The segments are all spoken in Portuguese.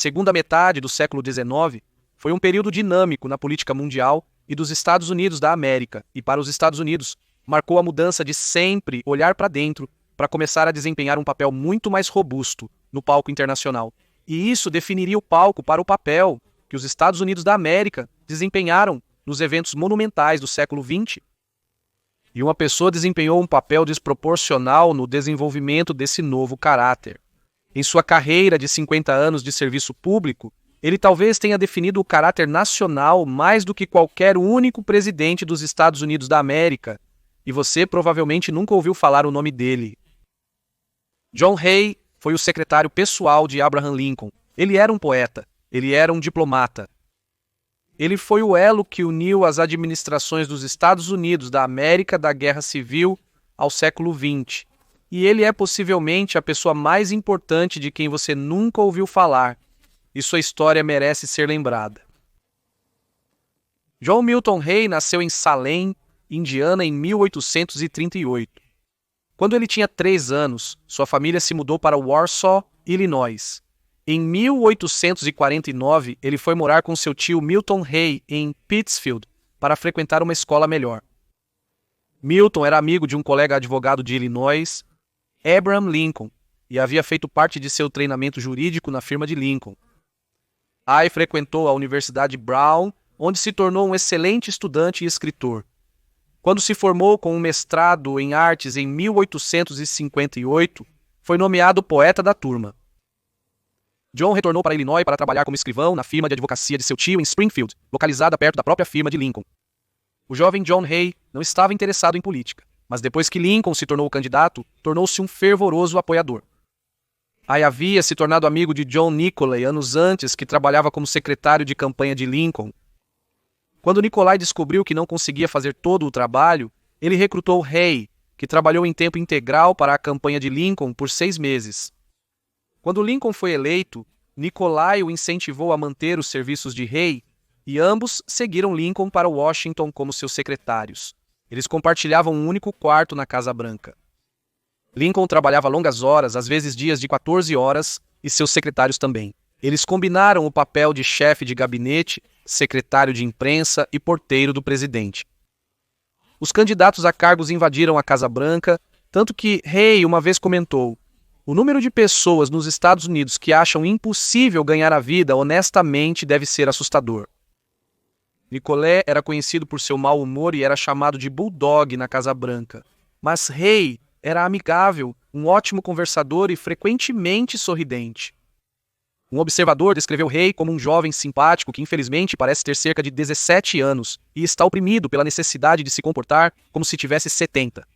segunda metade do século XIX foi um período dinâmico na política mundial e dos Estados Unidos da América, e para os Estados Unidos marcou a mudança de sempre olhar para dentro para começar a desempenhar um papel muito mais robusto no palco internacional. E isso definiria o palco para o papel que os Estados Unidos da América desempenharam nos eventos monumentais do século XX. E uma pessoa desempenhou um papel desproporcional no desenvolvimento desse novo caráter. Em sua carreira de 50 anos de serviço público, ele talvez tenha definido o caráter nacional mais do que qualquer único presidente dos Estados Unidos da América, e você provavelmente nunca ouviu falar o nome dele. John Hay foi o secretário pessoal de Abraham Lincoln. Ele era um poeta, ele era um diplomata. Ele foi o elo que uniu as administrações dos Estados Unidos da América da Guerra Civil ao século XX. E ele é possivelmente a pessoa mais importante de quem você nunca ouviu falar. E sua história merece ser lembrada. John Milton Hay nasceu em Salem, Indiana, em 1838. Quando ele tinha 3 anos, sua família se mudou para Warsaw, Illinois. Em 1849, ele foi morar com seu tio Milton Hay em Pittsfield para frequentar uma escola melhor. Milton era amigo de um colega advogado de Illinois, Abraham Lincoln, e havia feito parte de seu treinamento jurídico na firma de Lincoln. Hay frequentou a Universidade Brown, onde se tornou um excelente estudante e escritor. Quando se formou com um mestrado em artes em 1858, foi nomeado poeta da turma. John retornou para Illinois para trabalhar como escrivão na firma de advocacia de seu tio em Springfield, localizada perto da própria firma de Lincoln. O jovem John Hay não estava interessado em política, mas depois que Lincoln se tornou o candidato, tornou-se um fervoroso apoiador. Hay havia se tornado amigo de John Nicolay anos antes, que trabalhava como secretário de campanha de Lincoln. Quando Nicolay descobriu que não conseguia fazer todo o trabalho, ele recrutou Hay, que trabalhou em tempo integral para a campanha de Lincoln por 6 meses. Quando Lincoln foi eleito, Nicolay o incentivou a manter os serviços de Hay, e ambos seguiram Lincoln para Washington como seus secretários. Eles compartilhavam um único quarto na Casa Branca. Lincoln trabalhava longas horas, às vezes dias de 14 horas, e seus secretários também. Eles combinaram o papel de chefe de gabinete, secretário de imprensa e porteiro do presidente. Os candidatos a cargos invadiram a Casa Branca, tanto que Hay uma vez comentou: "O número de pessoas nos Estados Unidos que acham impossível ganhar a vida honestamente deve ser assustador." Nicolay era conhecido por seu mau humor e era chamado de Bulldog na Casa Branca. Mas Hay era amigável, um ótimo conversador e frequentemente sorridente. Um observador descreveu Hay como um jovem simpático que infelizmente parece ter cerca de 17 anos e está oprimido pela necessidade de se comportar como se tivesse 70.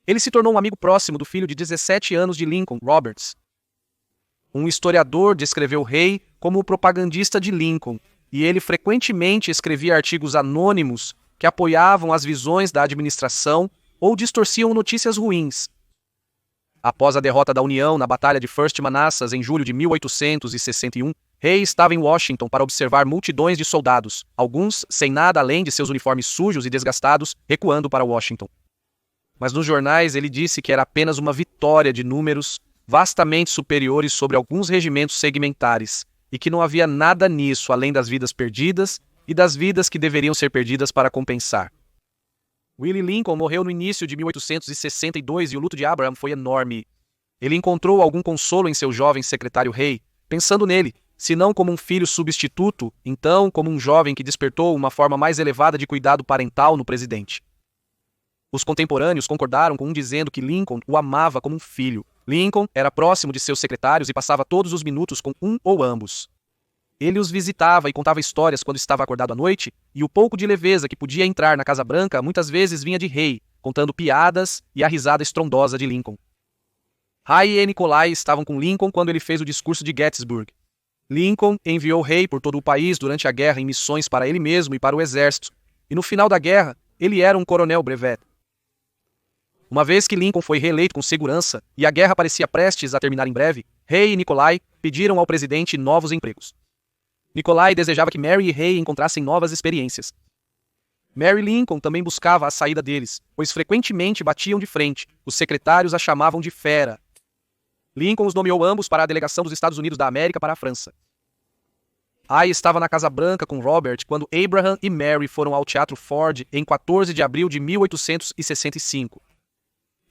Ele se tornou um amigo próximo do filho de 17 anos de Lincoln, Roberts. Um historiador descreveu Hay como o propagandista de Lincoln, e ele frequentemente escrevia artigos anônimos que apoiavam as visões da administração ou distorciam notícias ruins. Após a derrota da União na Batalha de First Manassas em julho de 1861, Hay estava em Washington para observar multidões de soldados, alguns sem nada além de seus uniformes sujos e desgastados, recuando para Washington. Mas nos jornais ele disse que era apenas uma vitória de números vastamente superiores sobre alguns regimentos segmentares, e que não havia nada nisso além das vidas perdidas e das vidas que deveriam ser perdidas para compensar. Willie Lincoln morreu no início de 1862 e o luto de Abraham foi enorme. Ele encontrou algum consolo em seu jovem secretário Hay, pensando nele, se não como um filho substituto, então como um jovem que despertou uma forma mais elevada de cuidado parental no presidente. Os contemporâneos concordaram com um dizendo que Lincoln o amava como um filho. Lincoln era próximo de seus secretários e passava todos os minutos com um ou ambos. Ele os visitava e contava histórias quando estava acordado à noite, e o pouco de leveza que podia entrar na Casa Branca muitas vezes vinha de Hay, contando piadas e a risada estrondosa de Lincoln. Hay e Nicolay estavam com Lincoln quando ele fez o discurso de Gettysburg. Lincoln enviou Hay por todo o país durante a guerra em missões para ele mesmo e para o exército, e no final da guerra, ele era um coronel brevet. Uma vez que Lincoln foi reeleito com segurança e a guerra parecia prestes a terminar em breve, Hay e Nicolay pediram ao presidente novos empregos. Nicolay desejava que Mary e Hay encontrassem novas experiências. Mary Lincoln também buscava a saída deles, pois frequentemente batiam de frente. Os secretários a chamavam de fera. Lincoln os nomeou ambos para a delegação dos Estados Unidos da América para a França. Hay estava na Casa Branca com Robert quando Abraham e Mary foram ao Teatro Ford em 14 de abril de 1865.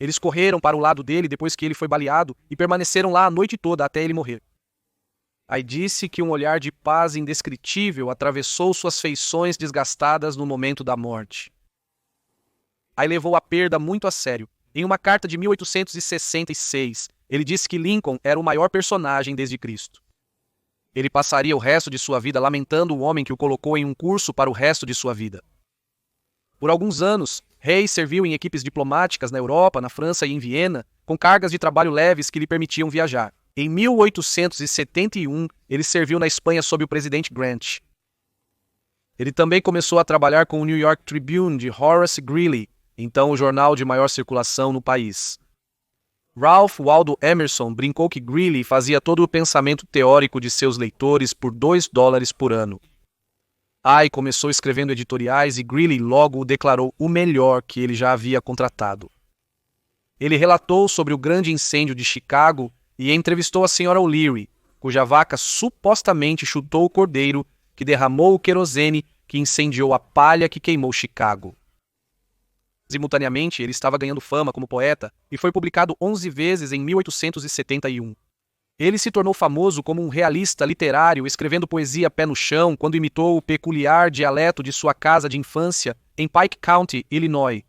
Eles correram para o lado dele depois que ele foi baleado e permaneceram lá a noite toda até ele morrer. Hay disse que um olhar de paz indescritível atravessou suas feições desgastadas no momento da morte. Hay levou a perda muito a sério. Em uma carta de 1866, ele disse que Lincoln era o maior personagem desde Cristo. Ele passaria o resto de sua vida lamentando o homem que o colocou em um curso para o resto de sua vida. Por alguns anos, Hay serviu em equipes diplomáticas na Europa, na França e em Viena, com cargas de trabalho leves que lhe permitiam viajar. Em 1871, ele serviu na Espanha sob o presidente Grant. Ele também começou a trabalhar com o New York Tribune de Horace Greeley, então o jornal de maior circulação no país. Ralph Waldo Emerson brincou que Greeley fazia todo o pensamento teórico de seus leitores por $2 por ano. Hay começou escrevendo editoriais e Greeley logo o declarou o melhor que ele já havia contratado. Ele relatou sobre o grande incêndio de Chicago e entrevistou a Sra. O'Leary, cuja vaca supostamente chutou o cordeiro que derramou o querosene que incendiou a palha que queimou Chicago. Simultaneamente, ele estava ganhando fama como poeta e foi publicado 11 vezes em 1871. Ele se tornou famoso como um realista literário, escrevendo poesia pé no chão quando imitou o peculiar dialeto de sua casa de infância em Pike County, Illinois.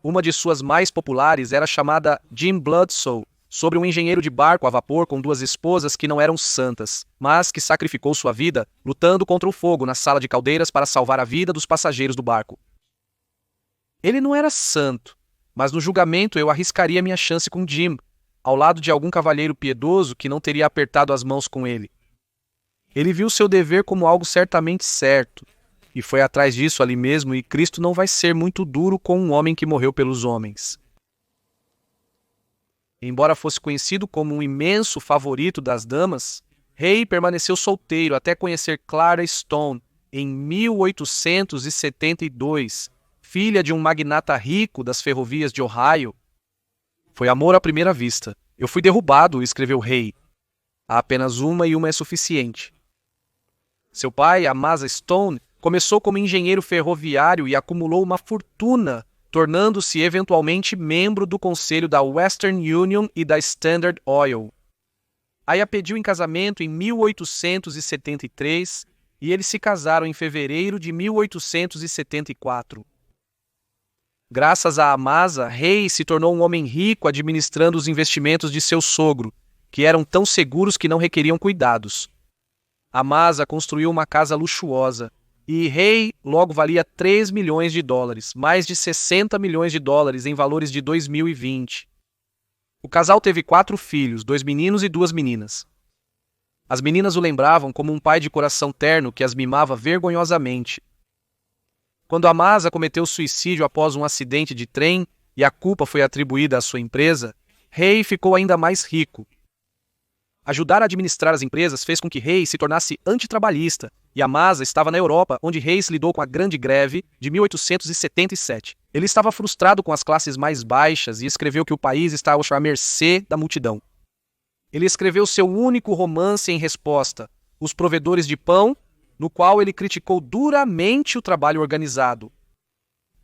Uma de suas mais populares era chamada Jim Bludso, sobre um engenheiro de barco a vapor com 2 esposas que não eram santas, mas que sacrificou sua vida lutando contra o fogo na sala de caldeiras para salvar a vida dos passageiros do barco. Ele não era santo, mas no julgamento eu arriscaria minha chance com Jim, ao lado de algum cavalheiro piedoso que não teria apertado as mãos com ele. Ele viu seu dever como algo certamente certo, e foi atrás disso ali mesmo, e Cristo não vai ser muito duro com um homem que morreu pelos homens. Embora fosse conhecido como um imenso favorito das damas, Hay permaneceu solteiro até conhecer Clara Stone em 1872, filha de um magnata rico das ferrovias de Ohio. Foi amor à primeira vista. Eu fui derrubado, escreveu Hay. Há apenas uma e uma é suficiente. Seu pai, Amasa Stone, começou como engenheiro ferroviário e acumulou uma fortuna, tornando-se eventualmente membro do conselho da Western Union e da Standard Oil. Hay a pediu em casamento em 1873 e eles se casaram em fevereiro de 1874. Graças a Amasa, Hay se tornou um homem rico administrando os investimentos de seu sogro, que eram tão seguros que não requeriam cuidados. Amasa construiu uma casa luxuosa, e Hay logo valia $3 milhões, mais de $60 milhões em valores de 2020. O casal teve 4 filhos, 2 meninos e 2 meninas. As meninas o lembravam como um pai de coração terno que as mimava vergonhosamente. Quando Amasa cometeu suicídio após um acidente de trem e a culpa foi atribuída à sua empresa, Hay ficou ainda mais rico. Ajudar a administrar as empresas fez com que Hay se tornasse antitrabalhista, e Amasa estava na Europa, onde Hay lidou com a Grande Greve de 1877. Ele estava frustrado com as classes mais baixas e escreveu que o país estava à mercê da multidão. Ele escreveu seu único romance em resposta, Os Provedores de Pão, no qual ele criticou duramente o trabalho organizado.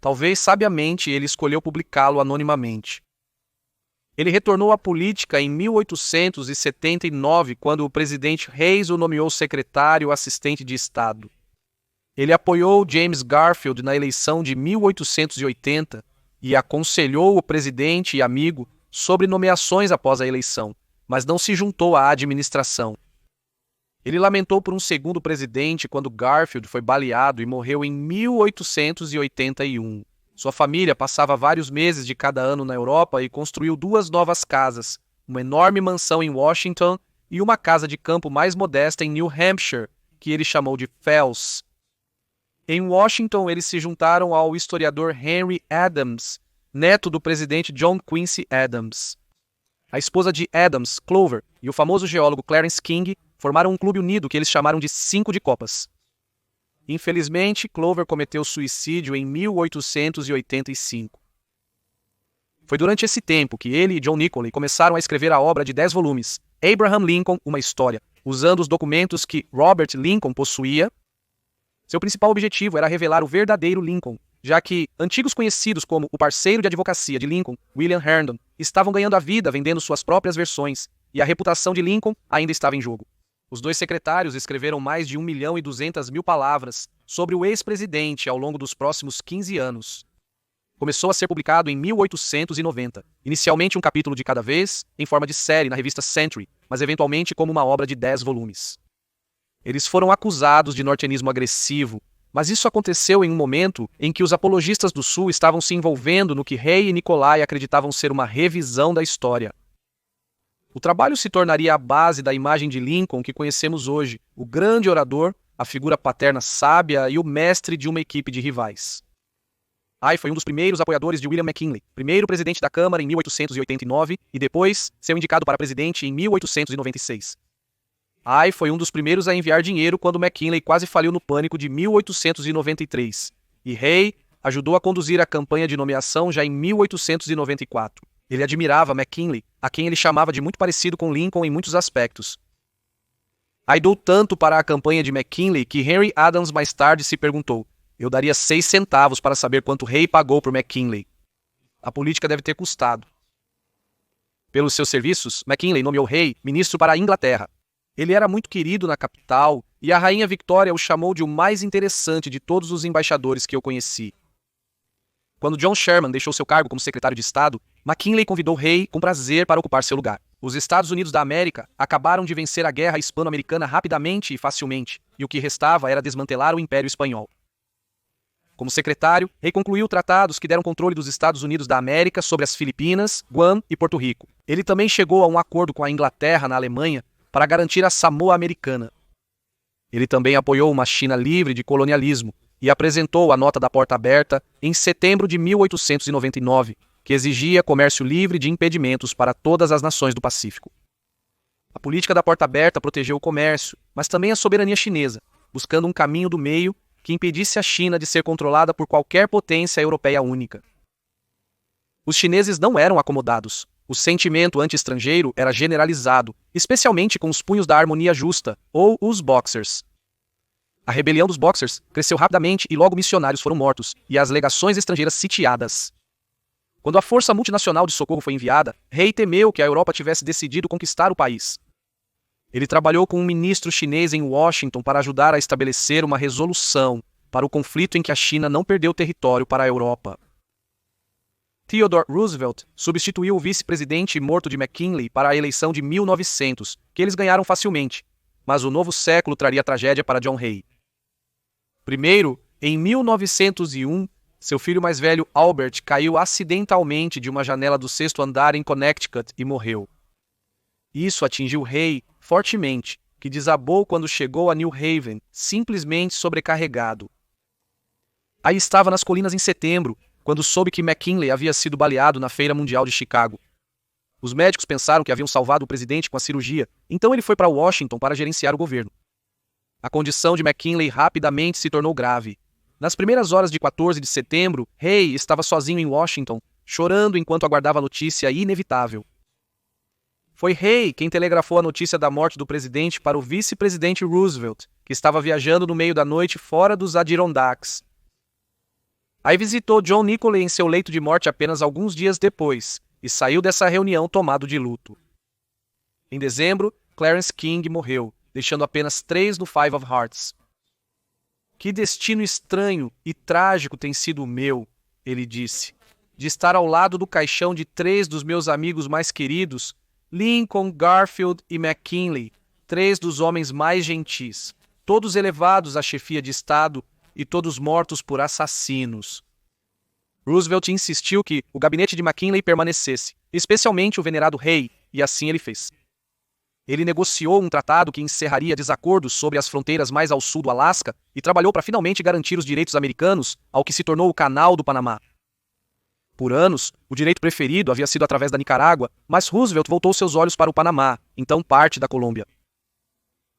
Talvez sabiamente ele escolheu publicá-lo anonimamente. Ele retornou à política em 1879, quando o presidente Hayes o nomeou secretário assistente de Estado. Ele apoiou James Garfield na eleição de 1880 e aconselhou o presidente e amigo sobre nomeações após a eleição, mas não se juntou à administração. Ele lamentou por um segundo presidente quando Garfield foi baleado e morreu em 1881. Sua família passava vários meses de cada ano na Europa e construiu 2 novas casas, uma enorme mansão em Washington e uma casa de campo mais modesta em New Hampshire, que ele chamou de Fells. Em Washington, eles se juntaram ao historiador Henry Adams, neto do presidente John Quincy Adams. A esposa de Adams, Clover, e o famoso geólogo Clarence King formaram um clube unido que eles chamaram de 5 de Copas. Infelizmente, Clover cometeu suicídio em 1885. Foi durante esse tempo que ele e John Nicolay começaram a escrever a obra de 10 volumes, Abraham Lincoln, uma história, usando os documentos que Robert Lincoln possuía. Seu principal objetivo era revelar o verdadeiro Lincoln, já que antigos conhecidos como o parceiro de advocacia de Lincoln, William Herndon, estavam ganhando a vida vendendo suas próprias versões, e a reputação de Lincoln ainda estava em jogo. Os dois secretários escreveram mais de 1.200.000 palavras sobre o ex-presidente ao longo dos próximos 15 anos. Começou a ser publicado em 1890, inicialmente um capítulo de cada vez, em forma de série na revista Century, mas eventualmente como uma obra de 10 volumes. Eles foram acusados de nortenismo agressivo, mas isso aconteceu em um momento em que os apologistas do Sul estavam se envolvendo no que Hay e Nicolay acreditavam ser uma revisão da história. O trabalho se tornaria a base da imagem de Lincoln que conhecemos hoje, o grande orador, a figura paterna sábia e o mestre de uma equipe de rivais. Hay foi um dos primeiros apoiadores de William McKinley, primeiro presidente da Câmara em 1889 e depois seu indicado para presidente em 1896. Hay foi um dos primeiros a enviar dinheiro quando McKinley quase faliu no pânico de 1893, e Hay ajudou a conduzir a campanha de nomeação já em 1894. Ele admirava McKinley, a quem ele chamava de muito parecido com Lincoln em muitos aspectos. Hay deu tanto para a campanha de McKinley que Henry Adams mais tarde se perguntou: eu daria 6 centavos para saber quanto Hay pagou por McKinley. A política deve ter custado. Pelos seus serviços, McKinley nomeou Hay ministro para a Inglaterra. Ele era muito querido na capital e a rainha Victoria o chamou de o mais interessante de todos os embaixadores que eu conheci. Quando John Sherman deixou seu cargo como secretário de Estado, McKinley convidou Hay com prazer para ocupar seu lugar. Os Estados Unidos da América acabaram de vencer a guerra hispano-americana rapidamente e facilmente, e o que restava era desmantelar o Império Espanhol. Como secretário, Hay concluiu tratados que deram controle dos Estados Unidos da América sobre as Filipinas, Guam e Porto Rico. Ele também chegou a um acordo com a Inglaterra na Alemanha para garantir a Samoa Americana. Ele também apoiou uma China livre de colonialismo e apresentou a Nota da Porta Aberta em setembro de 1899, que exigia comércio livre de impedimentos para todas as nações do Pacífico. A política da Porta Aberta protegeu o comércio, mas também a soberania chinesa, buscando um caminho do meio que impedisse a China de ser controlada por qualquer potência europeia única. Os chineses não eram acomodados. O sentimento anti-estrangeiro era generalizado, especialmente com os punhos da harmonia justa, ou os Boxers. A rebelião dos Boxers cresceu rapidamente e logo missionários foram mortos, e as legações estrangeiras sitiadas. Quando a Força Multinacional de Socorro foi enviada, Hay temeu que a Europa tivesse decidido conquistar o país. Ele trabalhou com um ministro chinês em Washington para ajudar a estabelecer uma resolução para o conflito em que a China não perdeu território para a Europa. Theodore Roosevelt substituiu o vice-presidente morto de McKinley para a eleição de 1900, que eles ganharam facilmente, mas o novo século traria tragédia para John Hay. Primeiro, em 1901, seu filho mais velho Albert caiu acidentalmente de uma janela do 6º andar em Connecticut e morreu. Isso atingiu Hay fortemente, que desabou quando chegou a New Haven, simplesmente sobrecarregado. Aí estava nas colinas em setembro, quando soube que McKinley havia sido baleado na Feira Mundial de Chicago. Os médicos pensaram que haviam salvado o presidente com a cirurgia, então ele foi para Washington para gerenciar o governo. A condição de McKinley rapidamente se tornou grave. Nas primeiras horas de 14 de setembro, Hay estava sozinho em Washington, chorando enquanto aguardava a notícia inevitável. Foi Hay quem telegrafou a notícia da morte do presidente para o vice-presidente Roosevelt, que estava viajando no meio da noite fora dos Adirondacks. Hay visitou John Nicolay em seu leito de morte apenas alguns dias depois, e saiu dessa reunião tomado de luto. Em dezembro, Clarence King morreu, deixando apenas 3 no Five of Hearts. Que destino estranho e trágico tem sido o meu, ele disse, de estar ao lado do caixão de 3 dos meus amigos mais queridos, Lincoln, Garfield e McKinley, 3 dos homens mais gentis, todos elevados à chefia de Estado e todos mortos por assassinos. Roosevelt insistiu que o gabinete de McKinley permanecesse, especialmente o venerado Hay, e assim ele fez. Ele negociou um tratado que encerraria desacordos sobre as fronteiras mais ao sul do Alasca e trabalhou para finalmente garantir os direitos americanos ao que se tornou o Canal do Panamá. Por anos, o direito preferido havia sido através da Nicarágua, mas Roosevelt voltou seus olhos para o Panamá, então parte da Colômbia.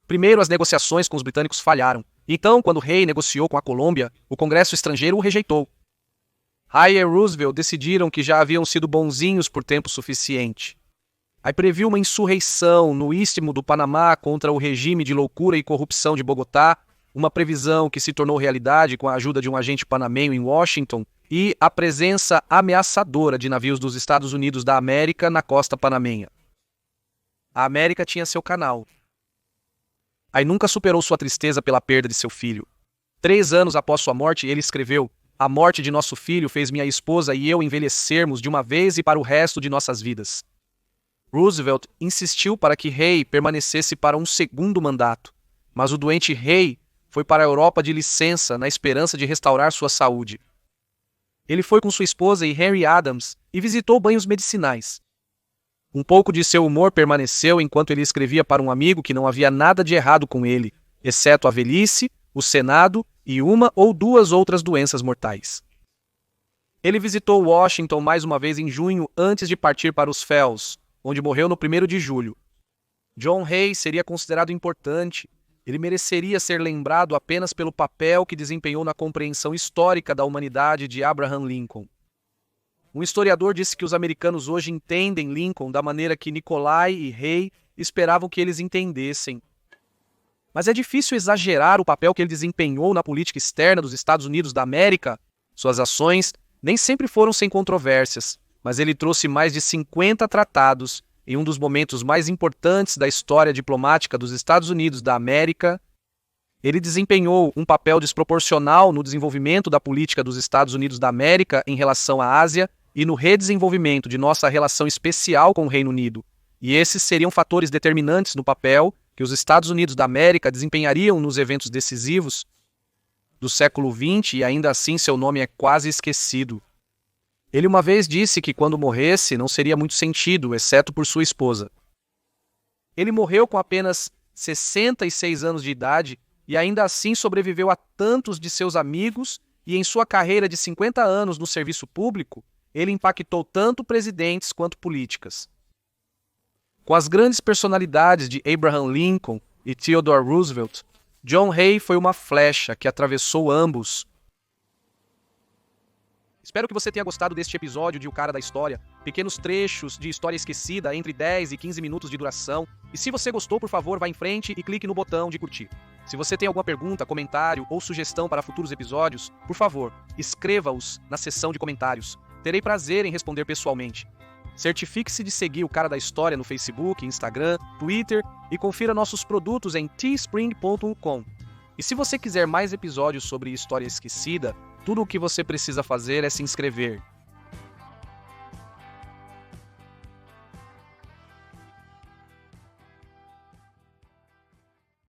Primeiro, as negociações com os britânicos falharam. Então, quando Hay negociou com a Colômbia, o Congresso estrangeiro o rejeitou. Hay e Roosevelt decidiram que já haviam sido bonzinhos por tempo suficiente. Aí previu uma insurreição no Istmo do Panamá contra o regime de loucura e corrupção de Bogotá, uma previsão que se tornou realidade com a ajuda de um agente panamenho em Washington e a presença ameaçadora de navios dos Estados Unidos da América na costa panamenha. A América tinha seu canal. Aí nunca superou sua tristeza pela perda de seu filho. 3 anos após sua morte, ele escreveu: "A morte de nosso filho fez minha esposa e eu envelhecermos de uma vez e para o resto de nossas vidas." Roosevelt insistiu para que Hay permanecesse para um segundo mandato, mas o doente Hay foi para a Europa de licença na esperança de restaurar sua saúde. Ele foi com sua esposa e Henry Adams e visitou banhos medicinais. Um pouco de seu humor permaneceu enquanto ele escrevia para um amigo que não havia nada de errado com ele, exceto a velhice, o Senado e 1 ou 2 outras doenças mortais. Ele visitou Washington mais uma vez em junho antes de partir para os Fells, onde morreu no 1º de julho. John Hay seria considerado importante. Ele mereceria ser lembrado apenas pelo papel que desempenhou na compreensão histórica da humanidade de Abraham Lincoln. Um historiador disse que os americanos hoje entendem Lincoln da maneira que Nicolai e Hay esperavam que eles entendessem. Mas é difícil exagerar o papel que ele desempenhou na política externa dos Estados Unidos da América. Suas ações nem sempre foram sem controvérsias, mas ele trouxe mais de 50 tratados em um dos momentos mais importantes da história diplomática dos Estados Unidos da América. Ele desempenhou um papel desproporcional no desenvolvimento da política dos Estados Unidos da América em relação à Ásia e no redesenvolvimento de nossa relação especial com o Reino Unido. E esses seriam fatores determinantes no papel que os Estados Unidos da América desempenhariam nos eventos decisivos do século XX, e ainda assim seu nome é quase esquecido. Ele uma vez disse que quando morresse não seria muito sentido, exceto por sua esposa. Ele morreu com apenas 66 anos de idade e ainda assim sobreviveu a tantos de seus amigos, e em sua carreira de 50 anos no serviço público, ele impactou tanto presidentes quanto políticas. Com as grandes personalidades de Abraham Lincoln e Theodore Roosevelt, John Hay foi uma flecha que atravessou ambos. Espero que você tenha gostado deste episódio de O Cara da História, pequenos trechos de história esquecida entre 10 e 15 minutos de duração. E se você gostou, por favor, vá em frente e clique no botão de curtir. Se você tem alguma pergunta, comentário ou sugestão para futuros episódios, por favor, escreva-os na seção de comentários. Terei prazer em responder pessoalmente. Certifique-se de seguir O Cara da História no Facebook, Instagram, Twitter e confira nossos produtos em teespring.com. E se você quiser mais episódios sobre história esquecida, tudo o que você precisa fazer é se inscrever.